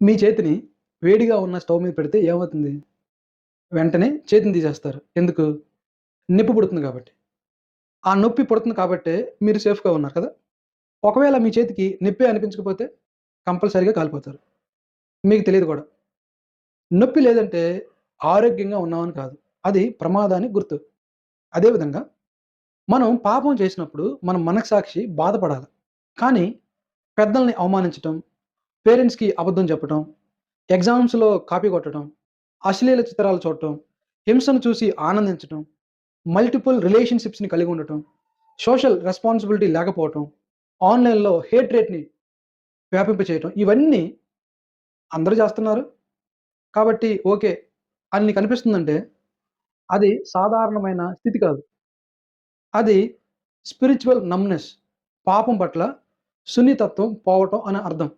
మీ చేతిని వేడిగా ఉన్న స్టవ్ మీద పెడితే ఏమవుతుంది? వెంటనే చేతిని తీసేస్తారు. ఎందుకు? నిప్పు పుడుతుంది కాబట్టి. ఆ నొప్పి పుడుతుంది కాబట్టే మీరు సేఫ్‌గా ఉన్నారు కదా! ఒకవేళ మీ చేతికి నిప్పే అనిపించకపోతే కంపల్సరీగా కాలిపోతారు. మీకు తెలీదు గూడా. నొప్పి లేదంటే ఆరోగ్యంగా ఉన్నామని కాదు. అది ప్రమాదానికి గుర్తు. అదే విధంగా మనం పాపం చేసినప్పుడు మన మనస్సాక్షి బాధపడాలి. కానీ పెద్దల్ని అవమానించటం, పేరెంట్స్‌కి అబద్ధం చెప్పటం, ఎగ్జామ్స్‌లో కాపీ కొట్టడం, అశ్లీల చిత్రాలు చూడటం, హింసను చూసి ఆనందించటం, మల్టిపుల్ రిలేషన్‌షిప్స్‌ని కలిగి ఉండటం, సోషల్ రెస్పాన్సిబిలిటీ లేకపోవటం, ఆన్‌లైన్‌లో హేట్రేట్‌ని వ్యాపింపచేయటం ఇవన్నీ అందరూ చేస్తున్నారు. కాబట్టి ఓకే. అని నీకనిపిస్తుందంటే అది సాధారణమైన స్థితి కాదు. అది స్పిరిచ్యువల్ నమ్‌నెస్ పాపం పట్ల సున్నితత్వం పోవటం అని అర్థం.